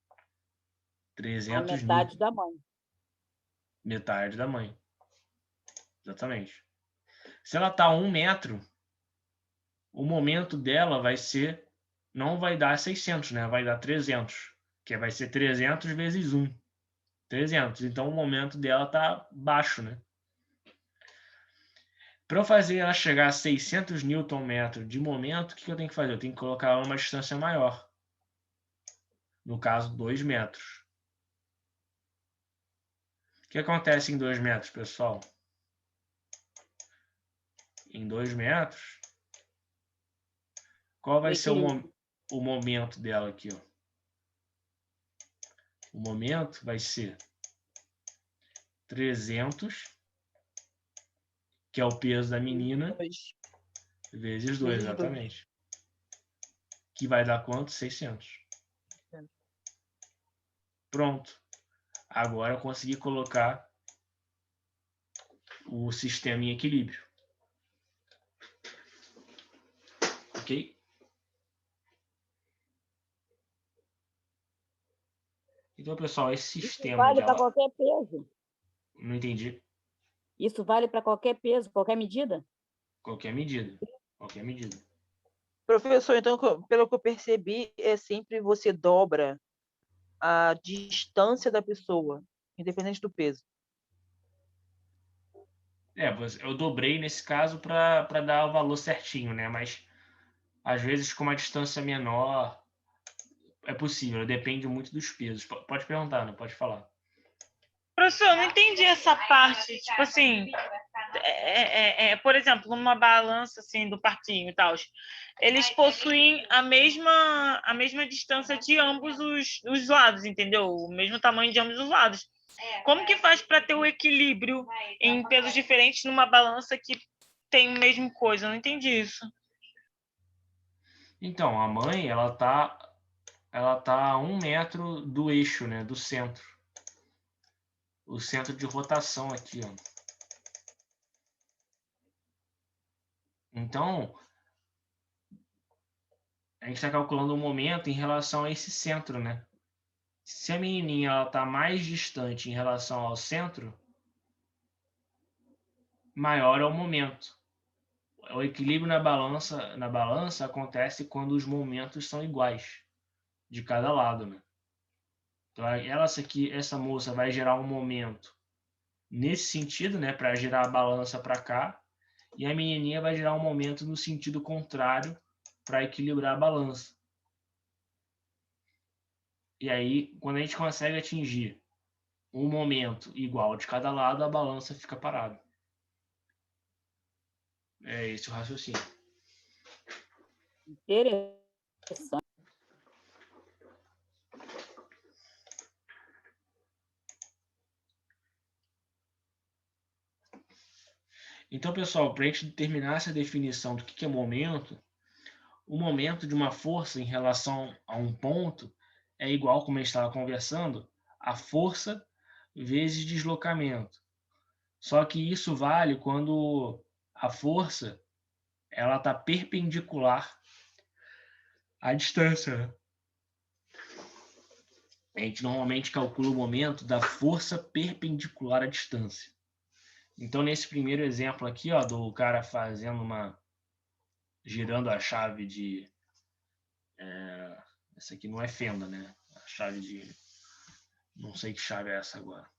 A 300 metade newton. da mãe. Metade da mãe. Exatamente. Se ela está a 1 metro, o momento dela vai ser... Não vai dar 600, né? Vai dar 300. Que vai ser 300 vezes 1. 300. Então o momento dela está baixo, né? Para eu fazer ela chegar a 600 Nm de momento, o que eu tenho que fazer? Eu tenho que colocar ela numa distância maior. No caso, 2 metros. O que acontece em 2 metros, pessoal? Em 2 metros, qual vai ser o momento dela aqui? Ó? O momento vai ser 300, que é o peso da menina, vezes 2, exatamente. Que vai dar quanto? 600. Pronto. Agora eu consegui colocar o sistema em equilíbrio. Ok? Então, pessoal, esse Isso sistema vale de para qualquer peso. Não entendi. Isso vale para qualquer peso, qualquer medida? Qualquer medida. Qualquer medida. Professor, então, pelo que eu percebi, é sempre você dobra a distância da pessoa, independente do peso. Eu dobrei nesse caso para dar o valor certinho, né? Mas às vezes com uma distância menor é possível, depende muito dos pesos. Pode perguntar, não pode falar. Professor, eu não entendi essa parte. Tipo assim, por exemplo, numa balança assim do parquinho e tal, eles possuem a mesma distância de ambos os lados, entendeu? O mesmo tamanho de ambos os lados. Como que faz para ter o equilíbrio em pesos diferentes numa balança que tem a mesma coisa? Eu não entendi isso. Então, a mãe, ela tá a 1 metro do eixo, né? Do centro. O centro de rotação aqui, ó. Então, a gente está calculando o momento em relação a esse centro, né? Se a menininha está mais distante em relação ao centro, maior é o momento. O equilíbrio na balança acontece quando os momentos são iguais de cada lado, né? Então, essa moça vai gerar um momento nesse sentido, né, para girar a balança para cá, e a menininha vai gerar um momento no sentido contrário para equilibrar a balança. E aí, quando a gente consegue atingir um momento igual de cada lado, a balança fica parada. É esse o raciocínio. Interessante. Então, pessoal, para a gente determinar essa definição do que é momento, o momento de uma força em relação a um ponto é igual, como a gente estava conversando, a força vezes deslocamento. Só que isso vale quando a força ela está perpendicular à distância, né? A gente normalmente calcula o momento da força perpendicular à distância. Então, nesse primeiro exemplo aqui, ó, do cara girando a chave de... essa aqui não é fenda, né? A chave de... não sei que chave é essa agora.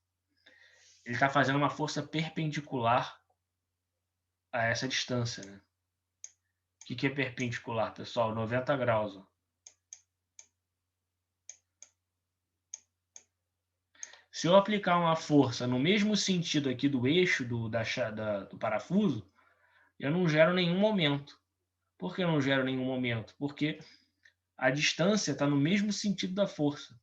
Ele está fazendo uma força perpendicular a essa distância, né? O que é perpendicular, pessoal? 90 graus. Ó. Se eu aplicar uma força no mesmo sentido aqui do eixo do parafuso, eu não gero nenhum momento. Por que eu não gero nenhum momento? Porque a distância está no mesmo sentido da força.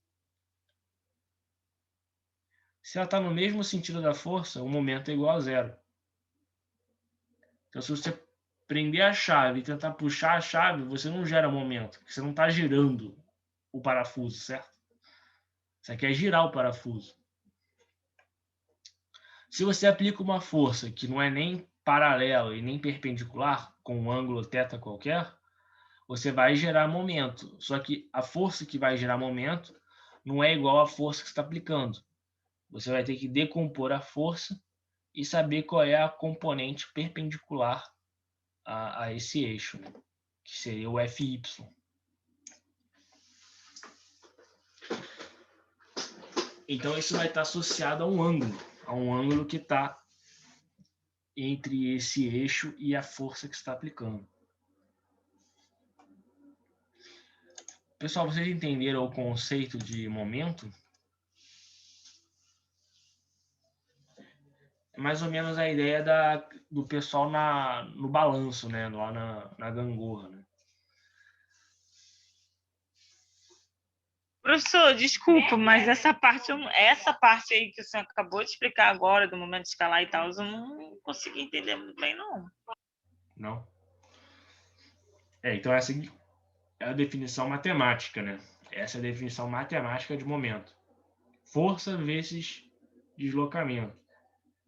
Se ela está no mesmo sentido da força, o momento é igual a zero. Então, se você prender a chave e tentar puxar a chave, você não gera momento, porque você não está girando o parafuso, certo? Você quer girar o parafuso. Se você aplica uma força que não é nem paralela e nem perpendicular, com um ângulo θ qualquer, você vai gerar momento. Só que a força que vai gerar momento não é igual à força que você está aplicando. Você vai ter que decompor a força e saber qual é a componente perpendicular a esse eixo, né? Que seria o Fy. Então, isso vai estar associado a um ângulo que está entre esse eixo e a força que está aplicando. Pessoal, vocês entenderam o conceito de momento? É mais ou menos a ideia do pessoal no balanço, né? Lá na gangorra. Né? Professor, desculpa, mas essa parte aí que o senhor acabou de explicar agora, do momento de escalar e tal, eu não consegui entender muito bem, não. Não? Então essa é a definição matemática, né? Essa é a definição matemática de momento. Força vezes deslocamento,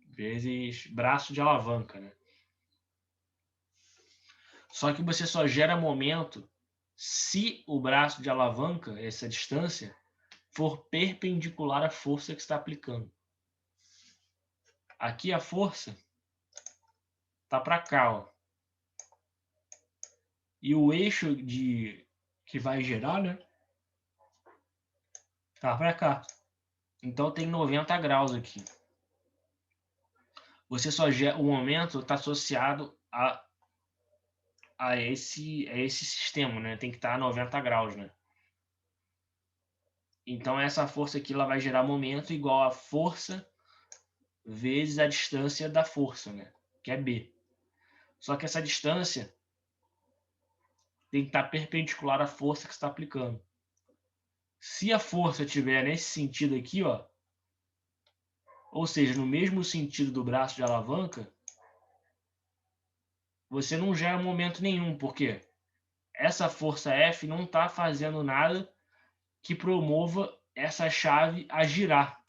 vezes braço de alavanca, né? Só que você só gera momento se o braço de alavanca, essa distância, for perpendicular à força que está aplicando. Aqui a força tá para cá, ó. E o eixo que vai gerar, né? Tá para cá. Então tem 90 graus aqui. Você só gera, o momento está associado a esse sistema, né? Tem que estar a 90 graus, né? Então essa força aqui ela vai gerar momento igual a força vezes a distância da força, né? Que é B. Só que essa distância tem que estar perpendicular à força que está aplicando. Se a força estiver nesse sentido aqui, ó, ou seja, no mesmo sentido do braço de alavanca, você não gera momento nenhum, porque essa força F não está fazendo nada que promova essa chave a girar.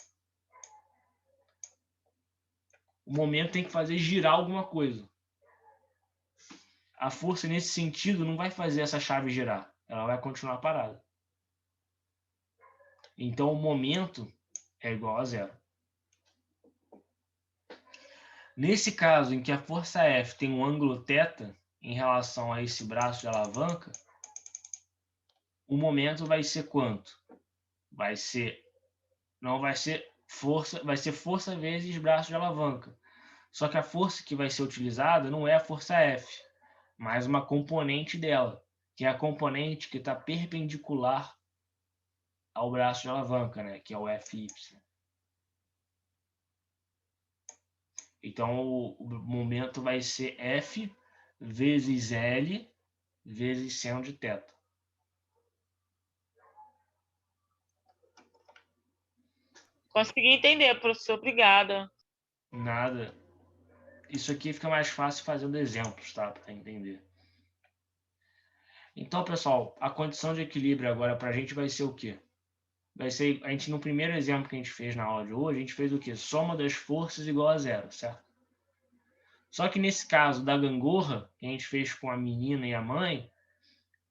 O momento tem que fazer girar alguma coisa. A força nesse sentido não vai fazer essa chave girar, ela vai continuar parada. Então o momento é igual a zero. Nesse caso em que a força F tem um ângulo θ em relação a esse braço de alavanca, o momento vai ser quanto? Não vai ser força, vai ser força vezes braço de alavanca. Só que a força que vai ser utilizada não é a força F, mas uma componente dela, que é a componente que está perpendicular ao braço de alavanca, né? Que é o Fy. Então o momento vai ser F vezes L vezes seno de θ. Consegui entender, professor. Obrigada. Nada. Isso aqui fica mais fácil fazendo exemplos, tá? Para entender. Então, pessoal, a condição de equilíbrio agora para a gente vai ser o quê? Vai ser, a gente no primeiro exemplo que a gente fez na aula de hoje, a gente fez o quê? Soma das forças igual a zero, certo? Só que nesse caso da gangorra, que a gente fez com a menina e a mãe,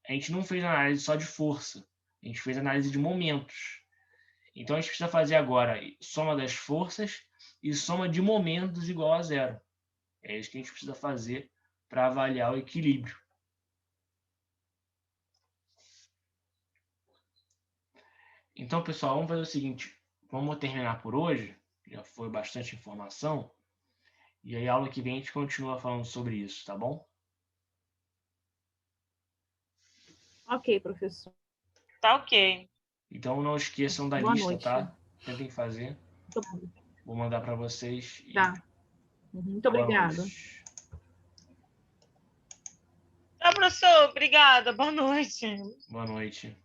a gente não fez análise só de força, a gente fez análise de momentos. Então a gente precisa fazer agora soma das forças e soma de momentos igual a zero. É isso que a gente precisa fazer para avaliar o equilíbrio. Então, pessoal, vamos fazer o seguinte. Vamos terminar por hoje. Já foi bastante informação. E aí, aula que vem, a gente continua falando sobre isso, tá bom? Ok, professor. Tá ok. Então, não esqueçam da Boa lista, noite. tá? Tentem fazer. Muito bom. Vou mandar para vocês. E Tá. Muito boa obrigada. noite. Tá, professor. Obrigada. Boa noite. Boa noite.